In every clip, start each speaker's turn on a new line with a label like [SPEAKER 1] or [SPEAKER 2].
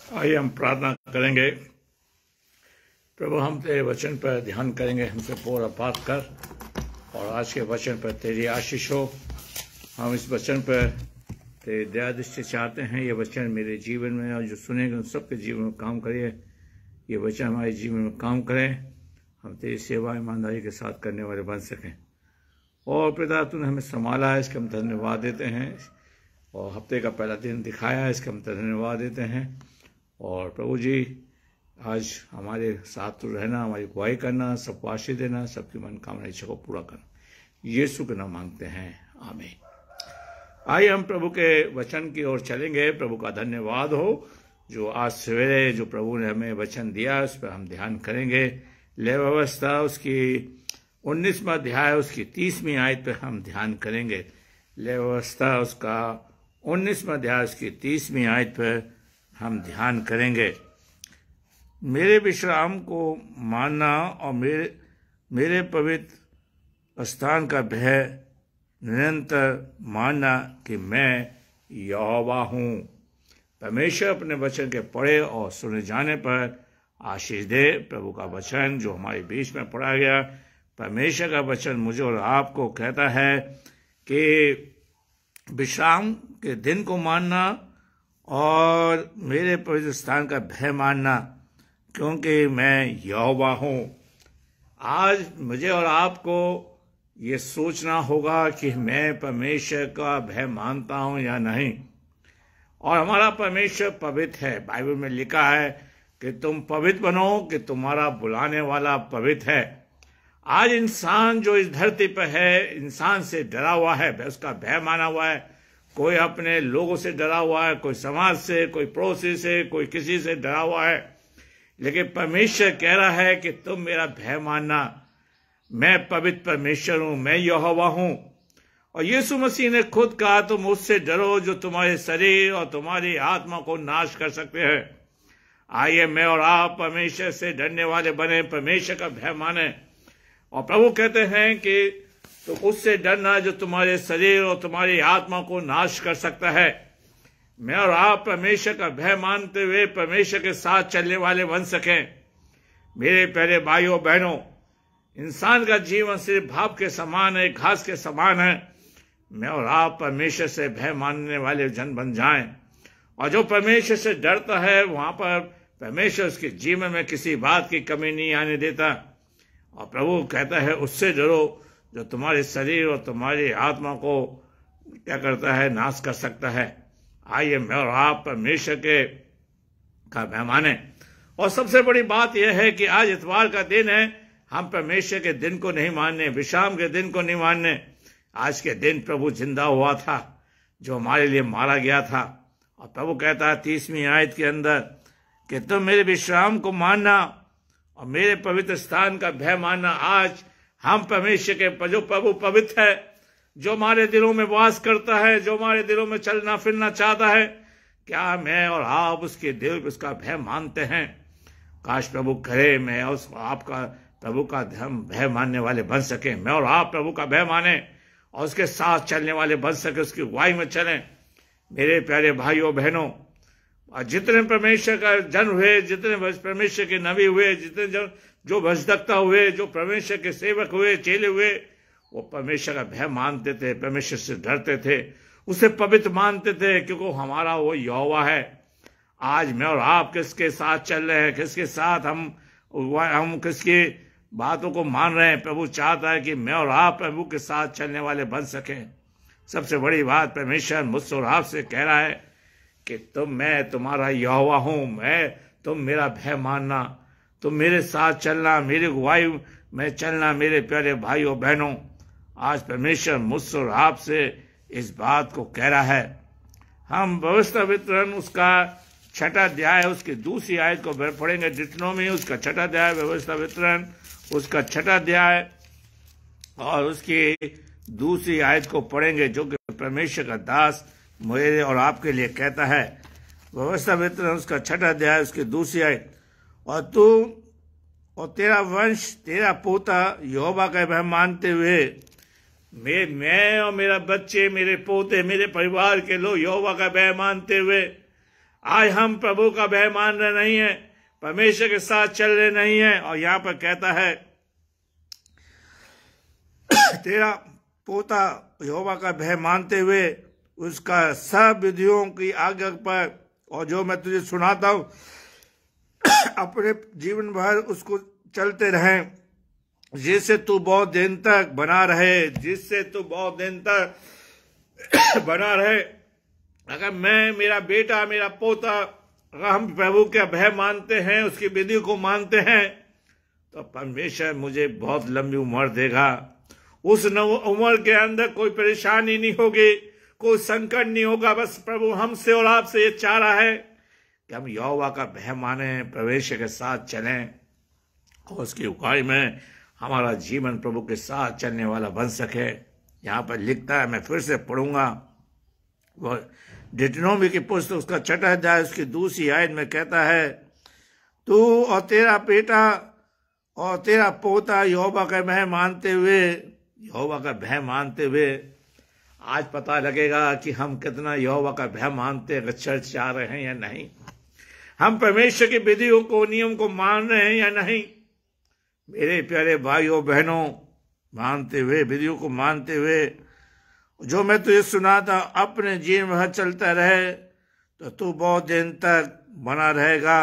[SPEAKER 1] आइए हम प्रार्थना करेंगे। प्रभु, हम तेरे वचन पर ध्यान करेंगे, हमसे पूरा बात कर और आज के वचन पर तेरी आशीष हो। हम इस वचन पर तेरी दया दृष्टि चाहते हैं। ये वचन मेरे जीवन में और जो सुनेंगे उन सबके जीवन में काम करिए। ये वचन हमारे जीवन में काम करें, हम तेरी सेवा ईमानदारी के साथ करने वाले बन सकें। और पिता, तूने हमें संभाला है, इसका हम धन्यवाद देते हैं। और हफ्ते का पहला दिन दिखाया है, इसका हम धन्यवाद देते हैं। और प्रभु जी, आज हमारे साथ तो रहना, हमारी अगुवाई करना, सबको आशीष देना, सबकी मनोकामना इच्छा को पूरा करना, यीशु के नाम मांगते हैं, आमीन। आइए हम प्रभु के वचन की ओर चलेंगे। प्रभु का धन्यवाद हो जो आज सवेरे जो प्रभु ने हमें वचन दिया, उस पर हम ध्यान करेंगे। लेवी व्यवस्था उसकी 19वां अध्याय उसकी 30वीं आयत पर हम ध्यान करेंगे। लेवी व्यवस्था उसका 19वां अध्याय उसकी 30वीं आयत पर हम ध्यान करेंगे। मेरे विश्राम को मानना और मेरे पवित्र स्थान का भय निरंतर मानना कि मैं यहोवा हूँ। परमेश्वर अपने वचन के पढ़े और सुने जाने पर आशीष दे। प्रभु का वचन जो हमारे बीच में पढ़ा गया, परमेश्वर का वचन मुझे और आपको कहता है कि विश्राम के दिन को मानना और मेरे पवित्र स्थान का भय मानना, क्योंकि मैं यहोवा हूँ। आज मुझे और आपको ये सोचना होगा कि मैं परमेश्वर का भय मानता हूँ या नहीं। और हमारा परमेश्वर पवित्र है। बाइबल में लिखा है कि तुम पवित्र बनो कि तुम्हारा बुलाने वाला पवित्र है। आज इंसान जो इस धरती पर है, इंसान से डरा हुआ है, उसका भय माना हुआ है। कोई अपने लोगों से डरा हुआ है, कोई समाज से, कोई पड़ोसी से, कोई किसी से डरा हुआ है। लेकिन परमेश्वर कह रहा है कि तुम मेरा भय मानना, मैं पवित्र परमेश्वर हूं, मैं यहोवा हूं। और यीशु मसीह ने खुद कहा, तुम उससे डरो जो तुम्हारे शरीर और तुम्हारी आत्मा को नाश कर सकते हैं। आइए मैं और आप परमेश्वर से डरने वाले बने, परमेश्वर का भय माने। और प्रभु कहते हैं कि तो उससे डरना जो तुम्हारे शरीर और तुम्हारी आत्मा को नाश कर सकता है। मैं और आप परमेश्वर का भय मानते हुए परमेश्वर के साथ चलने वाले बन सकें। मेरे प्यारे भाइयों बहनों, इंसान का जीवन सिर्फ भाप के समान है, घास के समान है। मैं और आप परमेश्वर से भय मानने वाले जन बन जाएं। और जो परमेश्वर से डरता है, वहां पर परमेश्वर उसके जीवन में किसी बात की कमी नहीं आने देता। और प्रभु कहता है, उससे डरो जो तुम्हारे शरीर और तुम्हारी आत्मा को क्या करता है, नाश कर सकता है। आइए मैं और आप परमेश्वर के का भय माने। और सबसे बड़ी बात यह है कि आज इतवार का दिन है, हम परमेश्वर के दिन को नहीं मानने, विश्राम के दिन को नहीं मानने। आज के दिन प्रभु जिंदा हुआ था, जो हमारे लिए मारा गया था। और प्रभु कहता है 30वीं आयत के अंदर कि तुम मेरे विश्राम को मानना और मेरे पवित्र स्थान का भय मानना। आज हम परमेश्वर के जो प्रभु पवित्र है, जो हमारे दिलों में वास करता है, जो हमारे दिलों में चलना फिरना चाहता है, क्या मैं और आप उसके दिल उसका भय मानते हैं? काश प्रभु करे मैं उस आपका प्रभु का भय मानने वाले बन सके। मैं और आप प्रभु का भय माने और उसके साथ चलने वाले बन सके, उसकी अगुवाई में चलें। मेरे प्यारे भाइयों बहनों, जितने परमेश्वर का जन हुए, जितने परमेश्वर के नबी हुए, जितने जो भजदक्ता हुए, जो परमेश्वर के सेवक हुए, चेले हुए, वो परमेश्वर का भय मानते थे, परमेश्वर से डरते थे, उसे पवित्र मानते थे, क्योंकि हमारा वो यहोवा है। आज मैं और आप किसके साथ चल रहे हैं, किसके साथ हम किसकी बातों को मान रहे हैं? प्रभु चाहता है कि मैं और आप प्रभु के साथ चलने वाले बन सकें। सबसे बड़ी बात परमेश्वर मुझसे और आपसे कह रहा है कि मैं तुम्हारा यहोवा हूं, तुम मेरा भय मानना, तुम मेरे साथ चलना, मेरी अगुवाई में चलना। मेरे प्यारे भाइयों बहनों, आज परमेश्वर मुझसे और आपसे इस बात को कह रहा है। हम व्यवस्था वितरण उसका 6वां अध्याय उसकी 2री आयत को पढ़ेंगे। डिटोनॉमी उसका 6वां अध्याय, व्यवस्था वितरण उसका 6वां अध्याय और उसकी 2री आयत को पढ़ेंगे, जो कि परमेश्वर का दास मेरे और आपके लिए कहता है। व्यवस्था वितरण उसका 6वां अध्याय उसकी 2री आयत, और तू और तेरा वंश, तेरा पोता यहोवा का भय मानते हुए मैं और मेरा बच्चे, मेरे पोते, मेरे परिवार के लोग यहोवा का भय मानते हुए आज हम प्रभु का भय मान रहे नहीं है, परमेश्वर के साथ चल रहे नहीं है। और यहां पर कहता है तेरा पोता यहोवा का भय मानते हुए उसका सब विधियों की आज्ञा पर और जो मैं तुझे सुनाता हूं अपने जीवन भर उसको चलते रहें, जिससे तू बहुत दिन तक बना रहे, जिससे तू बहुत दिन तक बना रहे। अगर मैं, मेरा बेटा, मेरा पोता, अगर हम प्रभु का भय मानते हैं, उसकी विधि को मानते हैं, तो परमेश्वर मुझे बहुत लंबी उम्र देगा। उस उम्र के अंदर कोई परेशानी नहीं होगी, कोई संकट नहीं होगा। बस प्रभु हमसे और आपसे ये चाह रहा है कि हम यहोवा का भय माने, परमेश्वर के साथ चलें और उसकी अगुवाई में हमारा जीवन प्रभु के साथ चलने वाला बन सके। यहाँ पर लिखता है, मैं फिर से पढ़ूंगा, वो डिटोनोमी की पुस्तक उसका 6वां अध्याय उसकी 2री आयत में कहता है, तू और तेरा बेटा और तेरा पोता यहोवा का भय मानते हुए, यहोवा का भय मानते हुए। आज पता लगेगा कि हम कितना यहोवा का भय मानते हैं, अगर चर्च जा रहे हैं या नहीं, हम परमेश्वर की विधियों को, नियम को मान रहे हैं या नहीं। मेरे प्यारे भाइयों बहनों, मानते हुए, विधियों को मानते हुए जो मैं तुझे सुनाता अपने जीवन भर चलता रहे, तो तू बहुत दिन तक बना रहेगा।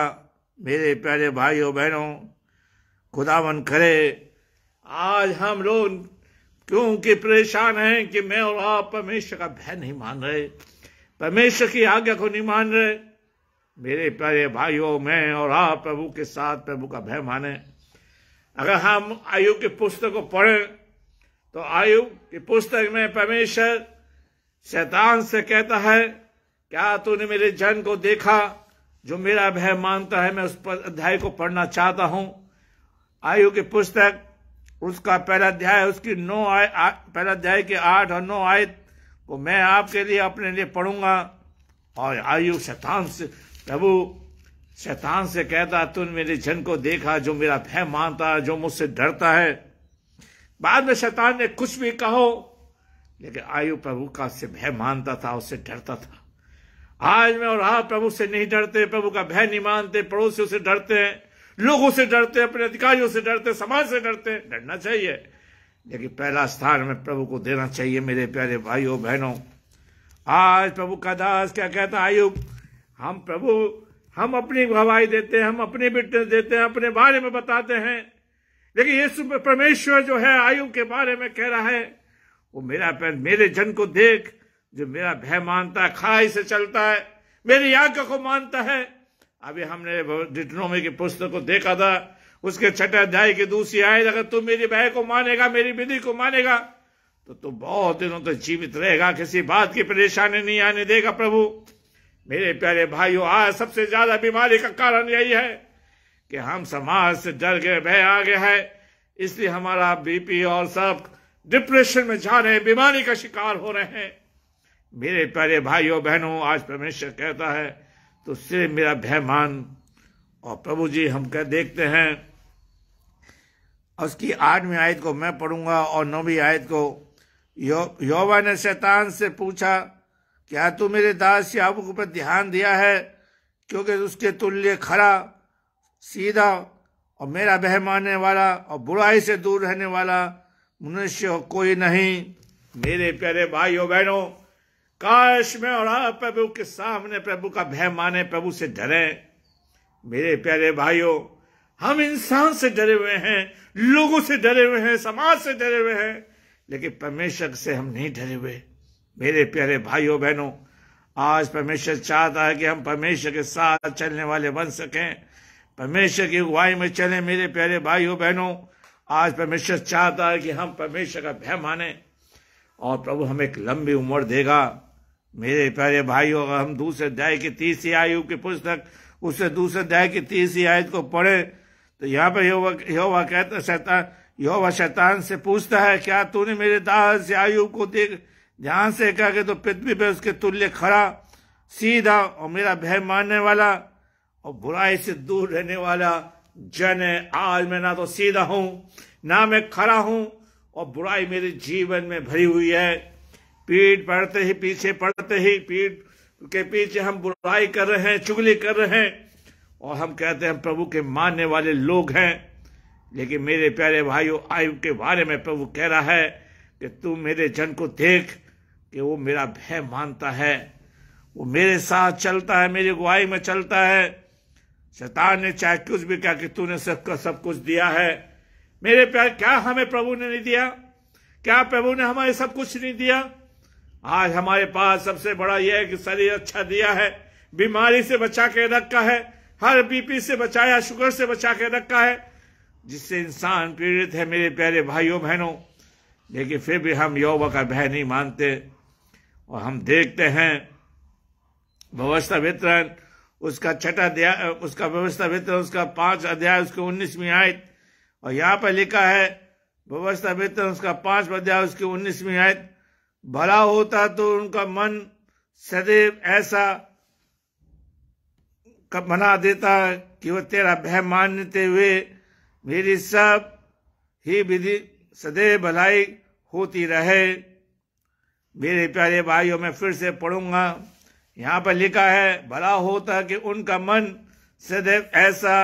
[SPEAKER 1] मेरे प्यारे भाइयों बहनों, खुदावन करे आज हम लोग क्योंकि परेशान हैं कि मैं और आप परमेश्वर का भय नहीं मान रहे, परमेश्वर की आज्ञा को नहीं मान रहे। मेरे प्यारे भाइयों, मैं और आप प्रभु के साथ प्रभु का भय माने। अगर हम आयub की पुस्तक को पढ़ें तो आयub की पुस्तक में परमेश्वर शैतान से कहता है, क्या तूने मेरे जन को देखा जो मेरा भय मानता है? मैं उस अध्याय को पढ़ना चाहता हूं। आयub की पुस्तक उसका 1 अध्याय उसकी 9 पहला अध्याय के 8 और 9 आयत को मैं आपके लिए अपने लिए पढ़ूंगा। और आयub शैतान से, प्रभु शैतान से कहता, तूने मेरे जन को देखा जो मेरा भय मानता है, जो मुझसे डरता है। बाद में शैतान ने कुछ भी कहो, लेकिन आयub प्रभु का से भय मानता था, उससे डरता था। आज मैं और आप प्रभु से नहीं डरते, प्रभु का भय नहीं मानते, पड़ोसियों से डरते हैं, लोगों से डरते हैं, अपने अधिकारियों से डरते हैं, समाज से डरते हैं। डरना चाहिए, लेकिन पहला स्थान में प्रभु को देना चाहिए। मेरे प्यारे भाइयों बहनों, आज प्रभु का दास क्या कहता है? आयub, हम अपनी गवाही देते हैं, हम अपने विटनेस देते हैं, अपने बारे में बताते हैं, लेकिन यीशु परमेश्वर जो है आयub के बारे में कह रहा है, वो मेरे जन को देख जो मेरा भय मानता है, खराई से चलता है, मेरी आज्ञा को मानता है। अभी हमने डिटोनोमी की पुस्तक को देखा था, उसके 6वें अध्याय की 2री आयत, अगर तू मेरी भय को मानेगा, मेरी विधि को मानेगा, तो तू बहुत दिनों तक जीवित रहेगा, किसी बात की परेशानी नहीं आने देगा प्रभु। मेरे प्यारे भाइयों, आज सबसे ज्यादा बीमारी का कारण यही है कि हम समाज से डर गए, भय आ गया है, इसलिए हमारा बीपी और सब डिप्रेशन में जा रहे हैं, बीमारी का शिकार हो रहे हैं। मेरे प्यारे भाइयों बहनों, आज परमेश्वर कहता है तो सिर्फ मेरा भय मान। और प्रभु जी हम क्या देखते हैं, उसकी 8वीं आयत को मैं पढ़ूंगा और 9वीं आयत को। यहोवा ने शैतान से पूछा, क्या तू मेरे दास याकूब पर ध्यान दिया है, क्योंकि उसके तुल्य खरा, सीधा और मेरा भय मानने वाला और बुराई से दूर रहने वाला मनुष्य कोई नहीं। मेरे प्यारे भाइयों बहनों, काश मैं और आप प्रभु के सामने प्रभु का भय माने, प्रभु से डरे। मेरे प्यारे भाइयों, हम इंसान से डरे हुए हैं, लोगों से डरे हुए हैं, समाज से डरे हुए हैं, लेकिन परमेश्वर से हम नहीं डरे हुए। मेरे प्यारे भाइयों बहनों, आज परमेश्वर चाहता है कि हम परमेश्वर के साथ चलने वाले बन सकें, परमेश्वर की अगुवाई में चलें। मेरे प्यारे भाइयों बहनों, आज परमेश्वर चाहता है कि हम परमेश्वर का भय माने और प्रभु हमें एक लंबी उम्र देगा। मेरे प्यारे भाइयों, अगर हम 2 अध्याय की 3री आयत की पुस्तक उससे 2 अध्याय की 3री आयत को पढ़े तो यहाँ पर यहोवा शैतान से पूछता है, क्या तूने मेरे दास आयub को देख ध्यान से कहा कि तो पृथ्वी पे उसके तुल्य खरा, सीधा और मेरा भय मानने वाला और बुराई से दूर रहने वाला जन है। आज मैं ना तो सीधा हूं, ना मैं खरा हूं, और बुराई मेरे जीवन में भरी हुई है। पीठ पड़ते ही, पीछे पड़ते ही, पीठ के पीछे हम बुराई कर रहे हैं, चुगली कर रहे हैं और हम कहते हैं हम प्रभु के मानने वाले लोग हैं। लेकिन मेरे प्यारे भाइयों, आयुब के बारे में प्रभु कह रहा है कि तू मेरे जन को देख कि वो मेरा भय मानता है, वो मेरे साथ चलता है, मेरी अगुवाई में चलता है। शैतान ने चाहे कुछ भी कहा कि तूने सब कुछ दिया है। मेरे प्यारे, क्या हमें प्रभु ने नहीं दिया? क्या प्रभु ने हमें सब कुछ नहीं दिया? आज हमारे पास सबसे बड़ा यह है कि शरीर अच्छा दिया है, बीमारी से बचा के रखा है, हर बीपी से बचाया, शुगर से बचा के रखा है, जिससे इंसान पीड़ित है मेरे प्यारे भाइयों बहनों। लेकिन फिर भी हम यहोवा का भय नहीं मानते। और हम देखते हैं व्यवस्था वितरण उसका 6 अध्याय, उसका व्यवस्था वितरण उसका 5 अध्याय उसके 19वीं आयत, और यहाँ पर लिखा है व्यवस्था वितरण उसका 5 अध्याय उसकी 19वीं आयत, भला होता तो उनका मन सदैव ऐसा बना देता कि वह तेरा भय मानते हुए मेरी सब ही विधि सदैव भलाई होती रहे। मेरे प्यारे भाइयों, मैं फिर से पढ़ूंगा। यहाँ पर लिखा है भला होता कि उनका मन सदैव ऐसा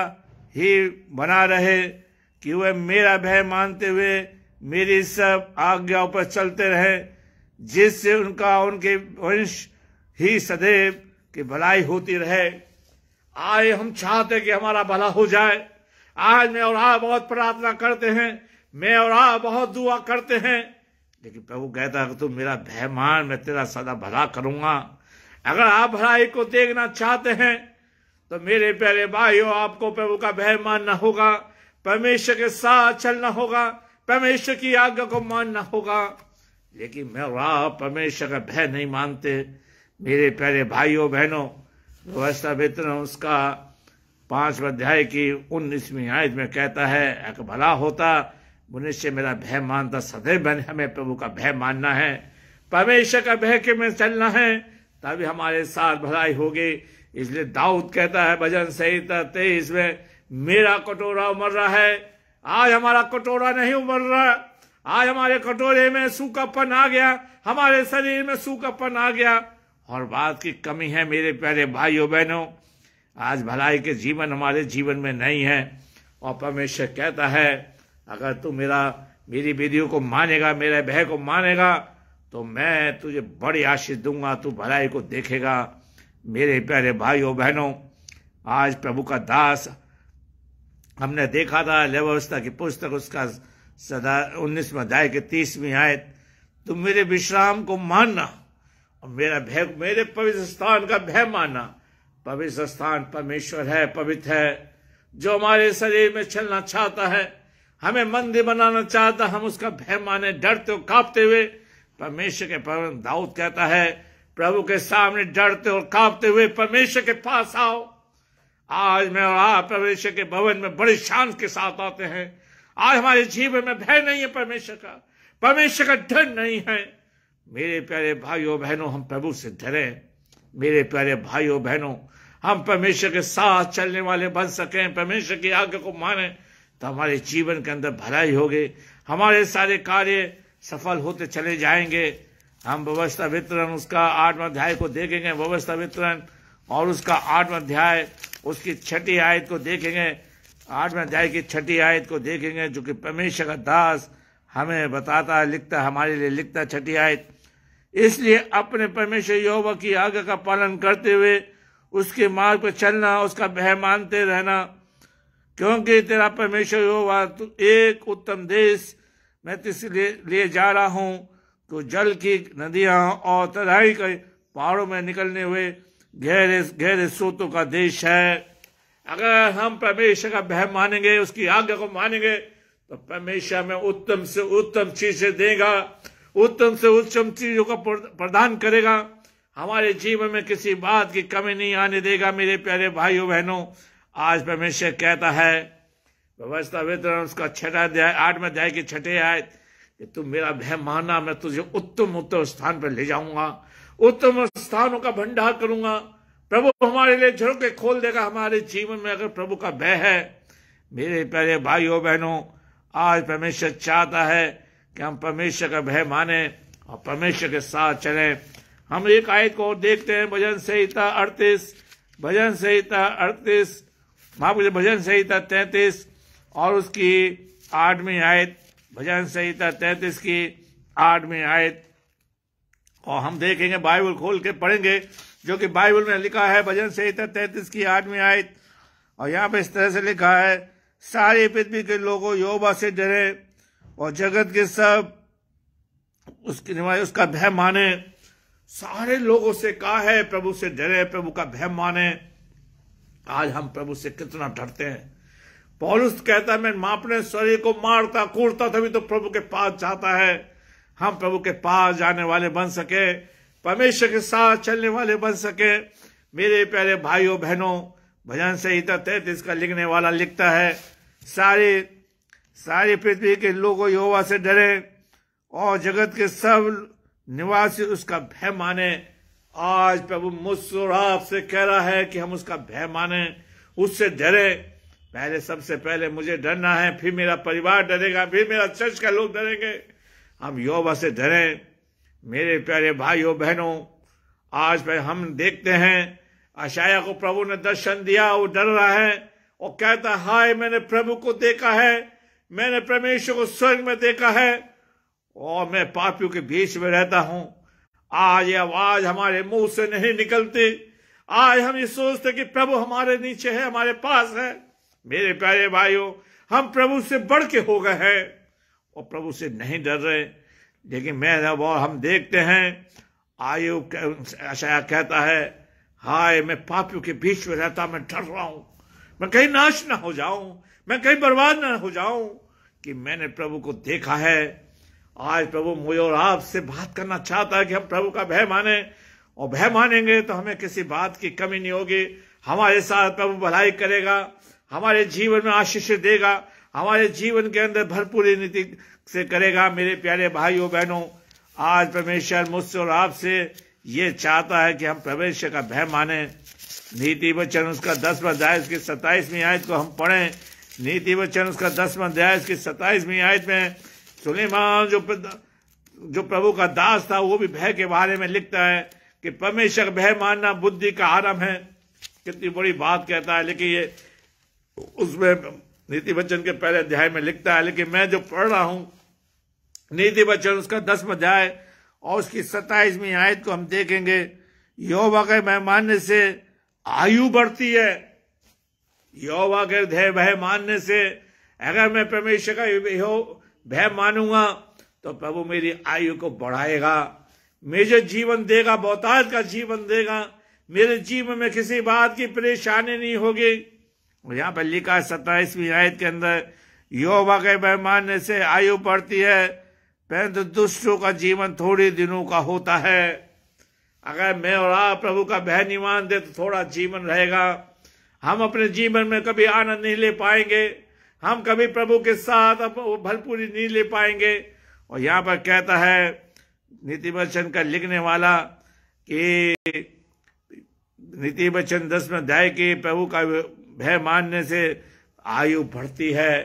[SPEAKER 1] ही बना रहे कि वह मेरा भय मानते हुए मेरी सब आज्ञाओं पर चलते रहे, जिससे उनके वंश ही सदैव की भलाई होती रहे। आज हम चाहते कि हमारा भला हो जाए। आज मैं और आप बहुत प्रार्थना करते हैं, मैं और आप बहुत दुआ करते हैं, लेकिन प्रभु कहता है कि तुम मेरा भय मान, मैं तेरा सदा भला करूंगा। अगर आप भलाई को देखना चाहते हैं तो मेरे प्यारे भाइयों, आपको प्रभु का भय मानना होगा, परमेश्वर के साथ चलना होगा, परमेश्वर की आज्ञा को मानना होगा। लेकिन मैं और आप परमेश्वर का भय नहीं मानते। मेरे प्यारे भाइयों बहनों, व्यवस्था वितरण उसका 5 अध्याय की 19वीं आयत में कहता है अगर भला होता मनुष्य मेरा भय मानता। सदैव हमें प्रभु का भय मानना है, परमेश्वर का भय के में चलना है, तभी हमारे साथ भलाई होगी। इसलिए दाऊद कहता है भजन संहिता 23 में, मेरा कटोरा उमड़ रहा है। आज हमारा कटोरा नहीं उमड़ रहा, आज हमारे कटोरे में सूखापन आ गया, हमारे शरीर में सूखापन आ गया और बात की कमी है। मेरे प्यारे भाइयों बहनों, आज भलाई के जीवन हमारे जीवन में नहीं है और परमेश्वर कहता है अगर तू मेरी विधियों को मानेगा, मेरे भय को मानेगा, तो मैं तुझे बड़ी आशीष दूंगा, तू भलाई को देखेगा। मेरे प्यारे भाइयों बहनों, आज प्रभु का दास हमने देखा था व्यवस्था की पुस्तक उसका 19वें अध्याय के 30वीं आयत, तुम मेरे विश्राम को मानना और मेरे पवित्र स्थान का भय मानना। पवित्र स्थान परमेश्वर है, पवित्र है, जो हमारे शरीर में चलना चाहता है, हमें मंदिर बनाना चाहता, हम उसका भय माने, डरते और कांपते हुए परमेश्वर के पास। दाऊद कहता है प्रभु के सामने डरते और कांपते हुए परमेश्वर के पास आओ। आज मैं और आप परमेश्वर के भवन में बड़ी शान के साथ आते हैं। आज हमारे जीवन में भय नहीं है, परमेश्वर का डर नहीं है। मेरे प्यारे भाइयों बहनों, हम प्रभु से डरें। मेरे प्यारे भाइयों बहनों, हम परमेश्वर के साथ चलने वाले बन सकें, परमेश्वर की आज्ञा को माने, तो हमारे जीवन के अंदर भलाई होगी, हमारे सारे कार्य सफल होते चले जाएंगे। हम व्यवस्था वितरण उसका 8वां अध्याय को देखेंगे, व्यवस्था वितरण और उसका 8वां अध्याय उसकी 6ठी आयत को देखेंगे, 8वें अध्याय की 6ठी आयत को देखेंगे, जो कि परमेश्वर का दास हमें बताता, लिखता, हमारे लिए लिखता। 6ठी आयत, इसलिए अपने परमेश्वर यहोवा की आज्ञा का पालन करते हुए उसके मार्ग पर चलना, उसका भय मानते रहना, क्योंकि तेरा परमेश्वर यहोवा एक उत्तम देश मैं तिसलिए लिए जा रहा हूं, तो जल की नदियां और तराई के पहाड़ों में निकलने हुए गहरे गहरे स्रोतों का देश है। अगर हम परमेश्वर का भय मानेंगे, उसकी आज्ञा को मानेंगे, तो परमेश्वर हमें उत्तम से उत्तम चीजें देगा, उत्तम से उत्तम चीजों को प्रदान करेगा। हमारे जीवन में किसी बात की कमी नहीं आने देगा। मेरे प्यारे भाइयों बहनों, आज परमेश्वर कहता है व्यवस्था वितरण उसका 6वां अध्याय 8वें अध्याय की 6ठी आयत कि तुम मेरा भय मानना, मैं तुझे उत्तम उत्तम स्थान पर ले जाऊंगा, उत्तम स्थानों का भंडार करूंगा। प्रभु हमारे लिए झरोखे खोल देगा हमारे जीवन में, अगर प्रभु का भय है। मेरे प्यारे भाइयों बहनों, आज परमेश्वर चाहता है कि हम परमेश्वर का भय माने और परमेश्वर के साथ चलें। हम एक आयत को और देखते हैं, भजन संहिता 38, भजन संहिता 38, भजन संहिता 33 और उसकी 8वीं आयत, भजन संहिता 33 की 8वीं आयत। और हम देखेंगे, बाइबल खोल के पढ़ेंगे, जो कि बाइबल में लिखा है, भजन संहिता 33 की 8वीं आयत। और यहाँ पे इस तरह से लिखा है, सारी पृथ्वी के लोगों यहोवा से डरे और जगत के सब उसका भय माने। सारे लोगों से कहा है प्रभु से डरे, प्रभु का भय माने। आज हम प्रभु से कितना डरते हैं। पौलुस कहता है, मैं अपने शरीर को मारता कूटता तभी तो प्रभु के पास जाता है। हम प्रभु के पास जाने वाले बन सके, परमेश्वर के साथ चलने वाले बन सके। मेरे प्यारे भाइयों बहनों, भजन संहिता 33 का लिखने वाला लिखता है, सारी पृथ्वी के लोगों यहोवा से डरे और जगत के सब निवासी उसका भय माने। आज प्रभु मुझसे और आपसे कह रहा है कि हम उसका भय माने, उससे डरे। पहले, सबसे पहले मुझे डरना है, फिर मेरा परिवार डरेगा, फिर मेरा चर्च का लोग डरेंगे। हम यहोवा से डरें। मेरे प्यारे भाइयों बहनों, आज पे हम देखते हैं, यशायाह को प्रभु ने दर्शन दिया, वो डर रहा है और कहता, हाय मैंने प्रभु को देखा है, मैंने परमेश्वर को स्वर्ग में देखा है और मैं पापियों के बीच में रहता हूं। आज ये आवाज हमारे मुंह से नहीं निकलती। आज हम ये सोचते कि प्रभु हमारे नीचे है, हमारे पास है। मेरे प्यारे भाइयों, हम प्रभु से बढ़ के हो गए हैं और प्रभु से नहीं डर रहे। लेकिन हम देखते हैं, यशायाह कहता है, हाय मैं पापियों के बीच में रहता, मैं डर रहा हूं, मैं कहीं नाश ना हो जाऊं, मैं कहीं बर्बाद ना हो जाऊं, कि मैंने प्रभु को देखा है। आज प्रभु मुझे और आपसे बात करना चाहता है कि हम प्रभु का भय माने, और भय मानेंगे तो हमें किसी बात की कमी नहीं होगी। हमारे साथ प्रभु भलाई करेगा, हमारे जीवन में आशीष देगा, हमारे जीवन के अंदर भरपूर नीति से करेगा। मेरे प्यारे भाइयों बहनों, आज परमेश्वर मुझसे और आपसे ये चाहता है कि हम परमेश्वर का भय माने। नीति वचन उसका 10वां अध्याय की 27वीं आयत को हम पढ़ें। नीति वचन उसका 10वां अध्याय की 27वीं आयत में सुलेमान जो प्रभु का दास था, वो भी भय के बारे में लिखता है कि परमेश्वर का भय मानना बुद्धि का आरंभ है। कितनी बड़ी बात कहता है, लेकिन ये उसमें नीति वचन के पहले अध्याय में लिखता है। लेकिन मैं जो पढ़ रहा हूं नीति वचन उसका 10वां अध्याय और उसकी 27वीं आयत को हम देखेंगे। यहोवा के भय मानने से आयु बढ़ती है। यहोवा के भय मानने से, अगर मैं परमेश्वर का भय मानूंगा तो प्रभु मेरी आयु को बढ़ाएगा, मुझे जीवन देगा, बहुतायत का जीवन देगा। मेरे जीवन में किसी बात की परेशानी नहीं होगी। यहां पर लिखा है 27वीं आयत के अंदर, यहोवा के भय मानने से आयु बढ़ती है, परंतु दुष्टों का जीवन थोड़े दिनों का होता है। अगर मैं और आप प्रभु का भय नहीं मानते तो थोड़ा जीवन रहेगा। हम अपने जीवन में कभी आनंद नहीं ले पाएंगे, हम कभी प्रभु के साथ भरपूरी नहीं ले पाएंगे। और यहाँ पर कहता है नीति वचन का लिखने वाला कि नीति वचन 10वें अध्याय के, प्रभु का भय मानने से आयु बढ़ती है।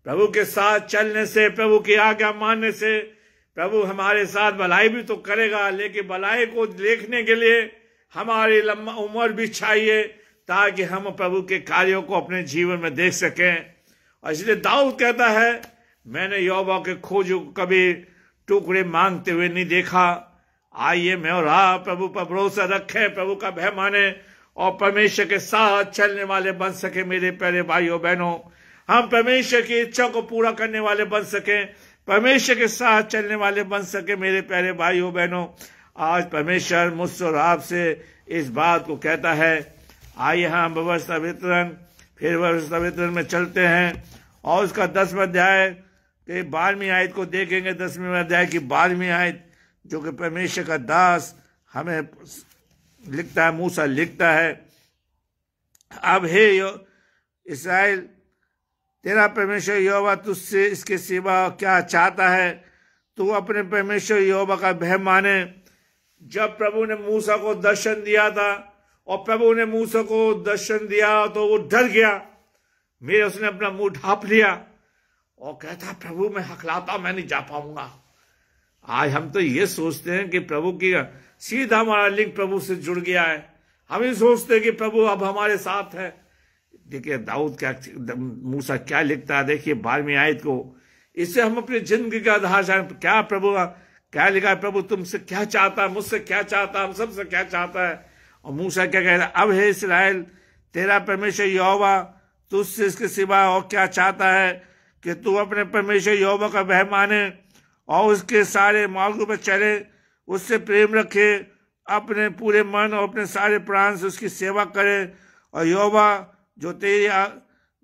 [SPEAKER 1] प्रभु के साथ चलने से, प्रभु की आज्ञा मानने से, प्रभु हमारे साथ भलाई भी तो करेगा, लेकिन भलाई को देखने के लिए हमारी लंबा उम्र भी चाहिए, ताकि हम प्रभु के कार्यों को अपने जीवन में देख सकें। और इसलिए दाऊद कहता है, मैंने यहोवा के खोजों को कभी टुकड़े मांगते हुए नहीं देखा। आइए मैं और आप प्रभु पर भरोसा रखें, प्रभु का भय माने और परमेश्वर के साथ चलने वाले बन सके। मेरे प्यारे भाइयों बहनों, हम परमेश्वर की इच्छा को पूरा करने वाले बन सके, परमेश्वर के साथ चलने वाले बन सके। मेरे प्यारे भाइयों बहनों, आज परमेश्वर मुझसे और आपसे इस बात को कहता है। आइए हम व्यवस्था वितरण में चलते हैं और उसका 10वां अध्याय के 12वीं आयत को देखेंगे। 10वें अध्याय की 12वीं आयत, जो कि परमेश्वर का दास हमें लिखता है, मूसा लिखता है, अब हे इस्राएल, तेरा परमेश्वर यहोवा तुझसे इसके सिवा क्या चाहता है? तू अपने परमेश्वर यहोवा का भय माने। जब प्रभु ने मूसा को दर्शन दिया था और प्रभु ने मूसा को दर्शन दिया तो वो डर गया। मेरे उसने अपना मुंह ढांप लिया और कहता, प्रभु मैं हकलाता, मैं नहीं जा पाऊंगा। आज हम तो ये सोचते हैं कि प्रभु की सीधा हमारा लिंक प्रभु से जुड़ गया है। हम ही सोचते कि प्रभु अब हमारे साथ है। देखिए दाऊद क्या, मूसा क्या लिखता है, देखिए 12वीं आयत को। इससे हम अपनी जिंदगी का आधार जान, क्या प्रभु क्या लिखा है, प्रभु तुमसे क्या चाहता है, मुझसे क्या चाहता है, हम सबसे क्या चाहता है। और मूसा क्या कहता है, अब हे इस्राएल, तेरा परमेश्वर यहोवा तुझसे इसके सिवा और क्या चाहता है कि तू अपने परमेश्वर यहोवा का भय माने और उसके सारे मार्गों पर चले, उससे प्रेम रखे, अपने पूरे मन और अपने सारे प्राण से उसकी सेवा करे। और यहोवा जो तेरी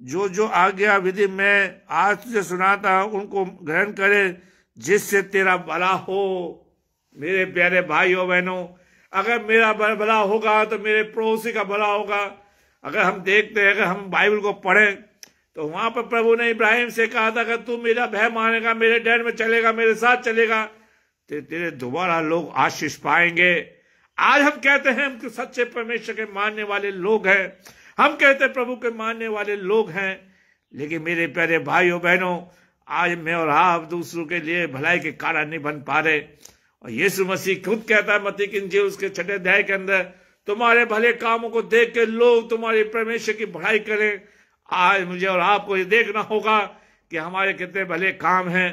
[SPEAKER 1] जो आज्ञा विधि मैं आज तुझे सुनाता हूं उनको ग्रहण करे, जिससे तेरा भला हो। मेरे प्यारे भाइयों बहनों, अगर मेरा भला होगा तो मेरे पड़ोसी का भला होगा। अगर हम देखते हैं, अगर हम बाइबल को पढ़ें तो वहां पर प्रभु ने इब्राहिम से कहा था कि तू मेरा भय मानेगा, मेरे डर में चलेगा, मेरे साथ चलेगा, तो तेरे दोबारा लोग आशीष पाएंगे। आज हम कहते हैं हम सच्चे परमेश्वर के मानने वाले लोग हैं, हम कहते हैं प्रभु के मानने वाले लोग हैं, लेकिन मेरे प्यारे भाइयों बहनों, आज मैं और आप दूसरों के लिए भलाई के कारण नहीं बन पा रहे। और यीशु मसीह खुद कहता है मत्ती की इंजील उसके 6 अध्याय के अंदर, तुम्हारे भले कामों को देख के लोग तुम्हारे परमेश्वर की बढ़ाई करें। आज मुझे और आपको ये देखना होगा कि हमारे कितने भले काम हैं।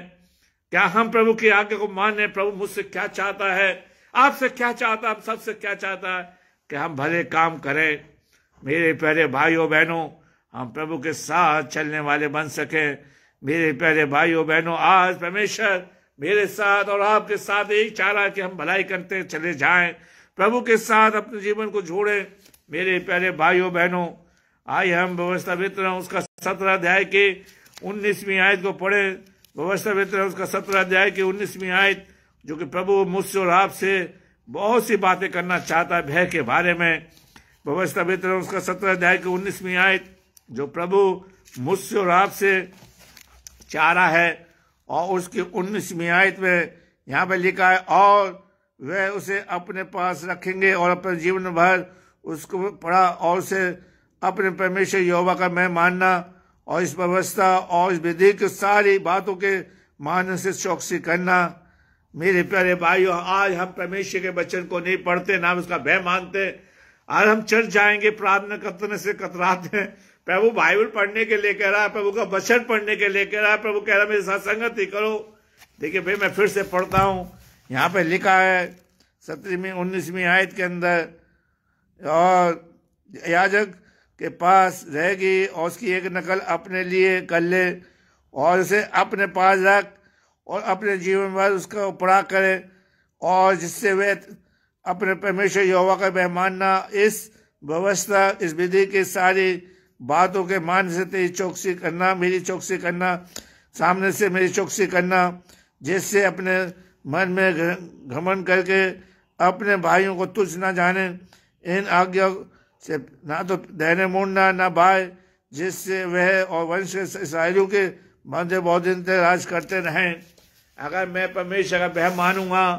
[SPEAKER 1] क्या हम प्रभु की आज्ञा को माने, प्रभु मुझसे क्या चाहता है, आपसे क्या चाहता है, हम सबसे क्या चाहता है कि हम भले काम करें। मेरे प्यारे भाइयों बहनों, हम प्रभु के साथ चलने वाले बन सके। मेरे प्यारे भाइयों बहनों, आज परमेश्वर मेरे साथ और आपके साथ यही चाह रहा है कि हम भलाई करते चले जाएं, प्रभु के साथ अपने जीवन को जोड़ें। मेरे प्यारे भाइयों बहनों, आइए हम व्यवस्था वितरण उसका 17 अध्याय के 19वीं आयत को पढ़े। व्यवस्था वितरण उसका 17 अध्याय की 19वीं आयत, जो कि प्रभु मुझसे और आपसे बहुत सी बातें करना चाहता है भय के बारे में। व्यवस्था वितरण उसका 17 अध्याय की 19वीं आयत, जो प्रभु मुझसे और आपसे चाह रहा है। और उसकी 19वीं आयत में यहाँ पे लिखा है, और वह उसे अपने पास रखेंगे और अपने जीवन भर उसको पढ़ा और उसे अपने परमेश्वर यहोवा का मैं मानना और इस व्यवस्था और इस विधि की सारी बातों के मानने से चौकसी करना। मेरे प्यारे भाइयों, आज हम परमेश्वर के वचन को नहीं पढ़ते, ना उसका भय मानते। आज हम चर्च जाएंगे, प्रार्थना करने से कतराते हैं। प्रभु बाइबल पढ़ने के लिए कह रहा है, प्रभु का वचन पढ़ने के लिए कह रहा है, प्रभु कह रहा है मेरे साथ संगति करो। देखिए भाई, मैं फिर से पढ़ता हूं, यहाँ पे लिखा है 17वीं 19वीं आयत के अंदर, और याजक के पास रहेगी और उसकी एक नकल अपने लिए कर ले और उसे अपने पास रख और अपने जीवन भर उसका पढ़ा करे, और जिससे वे अपने परमेश्वर यहोवा का भय मानना, इस व्यवस्था इस विधि की सारी बातों के मान से तेरी चौकसी करना, मेरी चौकसी करना, सामने से मेरी चौकसी करना, जिससे अपने मन में घमंड करके अपने भाइयों को तुच्छ न जाने। इन आज्ञा से ना तो दाहिने मुड़ना ना बाएं, जिससे वह और वंश के इस्राएलियों के मध्य बहुत दिन तक राज करते रहें। अगर मैं परमेश्वर का भय मानूंगा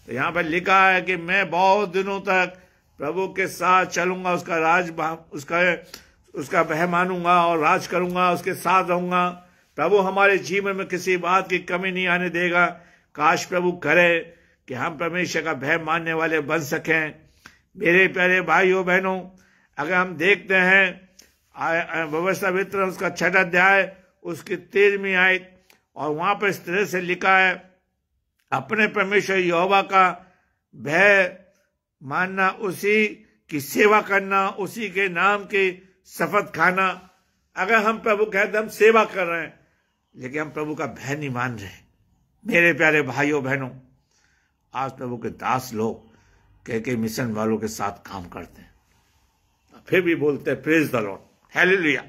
[SPEAKER 1] तो यहाँ पर लिखा है कि मैं बहुत दिनों तक प्रभु के साथ चलूंगा, उसका राज उसका भय मानूंगा और राज करूंगा, उसके साथ रहूंगा। प्रभु हमारे जीवन में किसी बात की कमी नहीं आने देगा। काश प्रभु करे कि हम परमेश्वर का भय मानने वाले बन सकें। मेरे प्यारे भाइयों बहनों, अगर हम देखते हैं व्यवस्था वितरण उसका 6 अध्याय उसकी 13वीं आयत, और वहां पर इस तरह से लिखा है, अपने परमेश्वर यहोवा का भय मानना, उसी की सेवा करना, उसी के नाम की शपथ खाना। अगर हम प्रभु कहते हम सेवा कर रहे हैं, लेकिन हम प्रभु का भय नहीं मान रहे। मेरे प्यारे भाइयों बहनों, आज प्रभु के दास लोग कई मिशन वालों के साथ काम करते हैं, फिर भी बोलते हैं प्रेज द लॉर्ड, हालेलुया।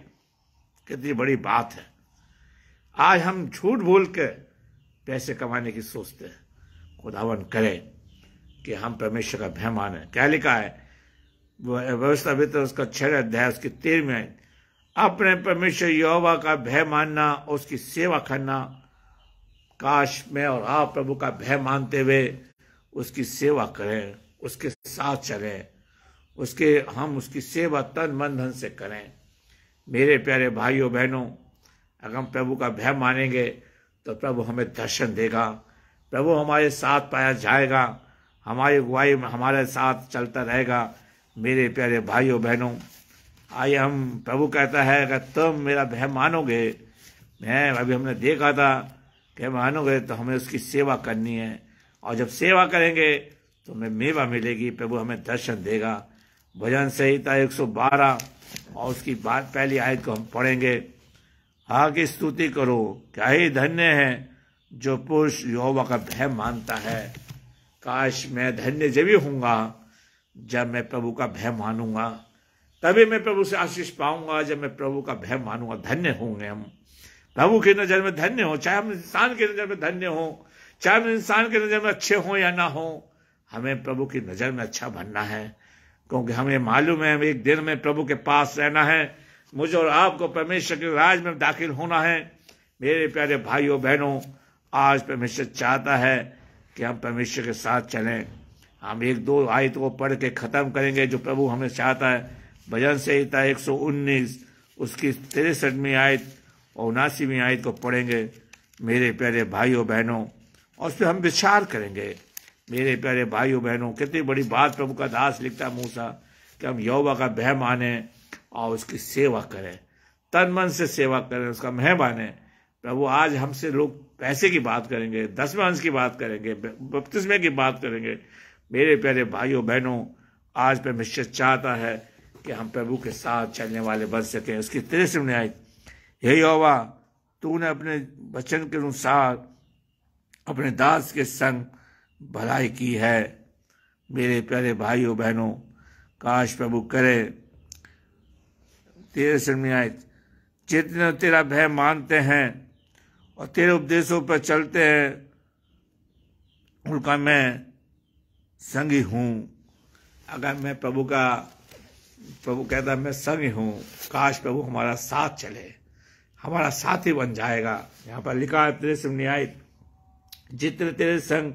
[SPEAKER 1] कितनी बड़ी बात है। आज हम झूठ बोल के पैसे कमाने की सोचते हैं। खुदावन करे कि हम परमेश्वर का भय माने। क्या लिखा है व्यवस्था वितरण उसका 6 अध्याय उसकी 13वीं आयत, अपने परमेश्वर यहोवा का भय मानना, उसकी सेवा करना। काश मैं और आप प्रभु का भय मानते हुए उसकी सेवा करें, उसके साथ चलें, हम उसकी सेवा तन मन धन से करें। मेरे प्यारे भाइयों बहनों, अगर हम प्रभु का भय मानेंगे तो प्रभु हमें दर्शन देगा, प्रभु हमारे साथ पाया जाएगा, हमारी अगुवाई में हमारे साथ चलता रहेगा। मेरे प्यारे भाइयों बहनों, आइए हम, प्रभु कहता है अगर तुम मेरा भय मानोगे, मैं अभी हमने देखा था कि मानोगे तो हमें उसकी सेवा करनी है, और जब सेवा करेंगे तो हमें मेवा मिलेगी। प्रभु हमें दर्शन देगा। भजन संहिता 112 और उसकी बात पहली आयत को हम पढ़ेंगे। हाँ की स्तुति करो, क्या ही धन्य है जो पुरुष यहोवा का भय मानता है। काश मैं धन्य जब ही होऊंगा जब मैं प्रभु का भय मानूंगा, तभी मैं प्रभु से आशीष पाऊंगा। जब मैं प्रभु का भय मानूंगा, धन्य होंगे हम। प्रभु की नजर में धन्य हो, चाहे हम इंसान की नजर में धन्य हो, चाहे हम इंसान की नजर में अच्छे हो या ना हो, हमें प्रभु की नजर में अच्छा बनना है, क्योंकि हमें मालूम है एक दिन में प्रभु के पास रहना है। मुझे और आपको परमेश्वर के राज में दाखिल होना है। मेरे प्यारे भाइयों बहनों, आज परमेश्वर चाहता है कि हम परमेश्वर के साथ चलें। हम 1-2 आयत को पढ़ के खत्म करेंगे जो प्रभु हमें चाहता है। भजन संहिता 119 उसकी 63वीं आयत और 79वीं आयत को पढ़ेंगे मेरे प्यारे भाइयों बहनों, और उस पर हम विचार करेंगे। मेरे प्यारे भाइयों बहनों, कितनी बड़ी बात प्रभु का दास लिखता है मूसा, कि हम यहोवा का भय माने और उसकी सेवा करें, तन मन से सेवा करें, उसका भय माने। प्रभु आज हमसे लोग पैसे की बात करेंगे, 10वें अंश की बात करेंगे, बपतिस्मे की बात करेंगे। मेरे प्यारे भाइयों बहनों, आज परमेश्वर चाहता है कि हम प्रभु के साथ चलने वाले बन सकें। उसकी 63वीं आयत, हे यहोवा, तूने अपने वचन के अनुसार अपने दास के संग भलाई की है। मेरे प्यारे भाइयों बहनों, काश प्रभु करे। 63वीं आयत, जितने तेरा भय मानते हैं और तेरे उपदेशों पर चलते हैं, उनका मैं संगी हूँ। अगर मैं प्रभु कहता है मैं संगी हूँ, काश प्रभु हमारा साथ चले, हमारा साथी बन जाएगा। यहाँ पर लिखा है 63वीं आयत, जितने तेरे संग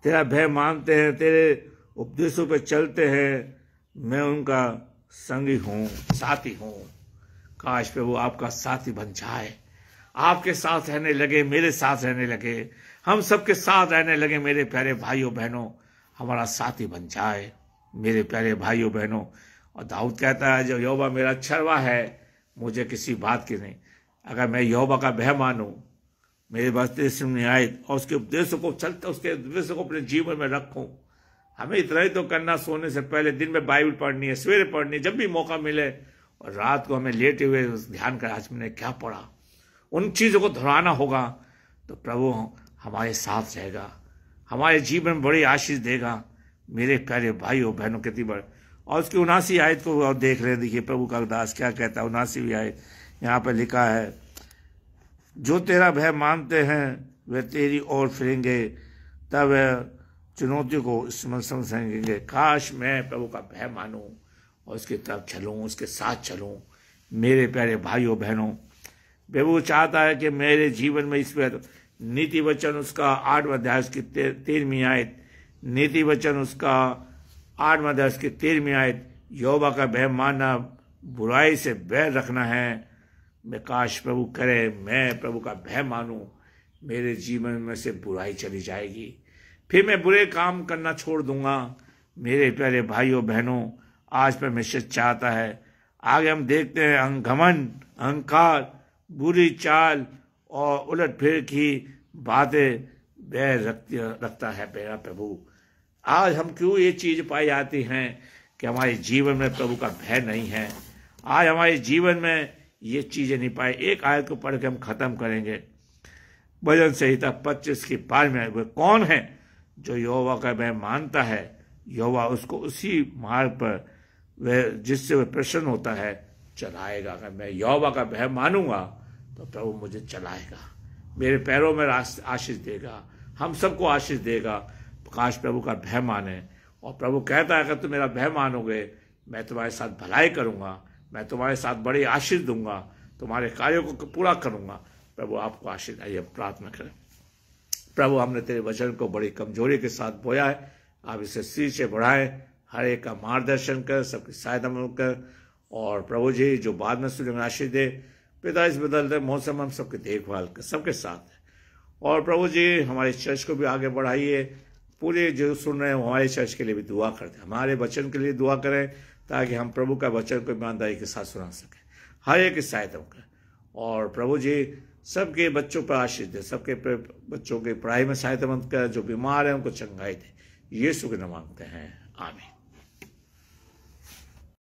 [SPEAKER 1] तेरा भय मानते हैं, तेरे उपदेशों पर चलते हैं, मैं उनका संगी हूँ, साथी हूँ। काश प्रभु आपका साथी बन जाए, आपके साथ रहने लगे, मेरे साथ रहने लगे, हम सबके साथ रहने लगे। मेरे प्यारे भाइयों बहनों, हमारा साथी बन जाए। मेरे प्यारे भाइयों बहनों, और दाऊद कहता है जो यहोवा मेरा चरवा है, मुझे किसी बात की नहीं। अगर मैं यहोवा का भय मानूं, मेरे बस्ते सुनने आए और उसके उपदेशों को चलता, उसके उपदेशों को अपने जीवन में रखूं। हमें इतना ही तो करना, सोने से पहले दिन में बाइबल पढ़नी है, सवेरे पढ़नी है, जब भी मौका मिले, और रात को हमें लेटे हुए ध्यान कर आज मैंने क्या पढ़ा, उन चीजों को दोहराना होगा। तो प्रभु हमारे साथ रहेगा, हमारे जीवन में बड़ी आशीष देगा। मेरे प्यारे भाइयों बहनों, कितनी बड़ी। और उसकी 79 आयत को और देख रहे, देखिए प्रभु का दास क्या कहता है। 79वीं आयत यहाँ पर लिखा है, जो तेरा भय मानते हैं वे तेरी ओर फिरेंगे, तब चुनौतियों को समझेंगे। काश मैं प्रभु का भय मानूं और उसकी तरफ चलूं, उसके साथ चलूं। मेरे प्यारे भाइयों बहनों, प्रभु चाहता है कि मेरे जीवन में इस पर नीति वचन उसका 8वां अध्याय उसकी 13वीं आयत, नीति वचन उसका 8वां अध्याय उसकी 13वीं आयत, यहोवा का भय मानना बुराई से बैर रखना है। मैं काश प्रभु करे मैं प्रभु का भय मानूं, मेरे जीवन में से बुराई चली जाएगी, फिर मैं बुरे काम करना छोड़ दूंगा। मेरे प्यारे भाइयों बहनों, आज परमेश्वर चाहता है, आगे हम देखते हैं घमंड, अहंकार, बुरी चाल और उलट फेर की बातें बैर रखता है मेरा प्रभु। आज हम क्यों ये चीज पाई जाती हैं कि हमारे जीवन में प्रभु का भय नहीं है। आज हमारे जीवन में ये चीजें नहीं पाई। एक आयत को पढ़ के हम खत्म करेंगे। भजन संहिता 25 की 12 में, वह कौन है जो यहोवा का भय मानता है, यहोवा उसको उसी मार्ग पर वह जिससे वह प्रसन्न होता है चलाएगा। अगर मैं यहोवा का भय मानूंगा तो प्रभु मुझे चलाएगा, मेरे पैरों में आशीष देगा, हम सबको आशीष देगा। काश प्रभु का भय माने। और प्रभु कहता है अगर तुम मेरा भय मानोगे, मैं तुम्हारे साथ भलाई करूंगा, मैं तुम्हारे साथ बड़ी आशीष दूंगा, तुम्हारे कार्यों को पूरा करूंगा। प्रभु आपको आशीष। आइए प्रार्थना करें। प्रभु, हमने तेरे वचन को बड़ी कमजोरी के साथ बोया है, आप इसे सिर से बढ़ाएं, हर एक का मार्गदर्शन कर, सबकी सहायता कर। और प्रभु जी जो बाद में सुनेंगे आशीष दे। पिता, इस बदलते मौसम हम सबकी देखभाल कर, सबके साथ है। और प्रभु जी हमारे चर्च को भी आगे बढ़ाइए, पूरे जो सुन रहे हैं हमारे चर्च के लिए भी दुआ करते हैं, हमारे वचन के लिए दुआ करें ताकि हम प्रभु का वचन को ईमानदारी के साथ सुना सकें, हर एक की सहायता करें। और प्रभु जी सबके बच्चों पर आशीष दे, सबके बच्चों के पढ़ाई में सहायता मत कर, जो बीमार हैं उनको चंगाई दे। यीशु के नाम मांगते हैं, आमीन।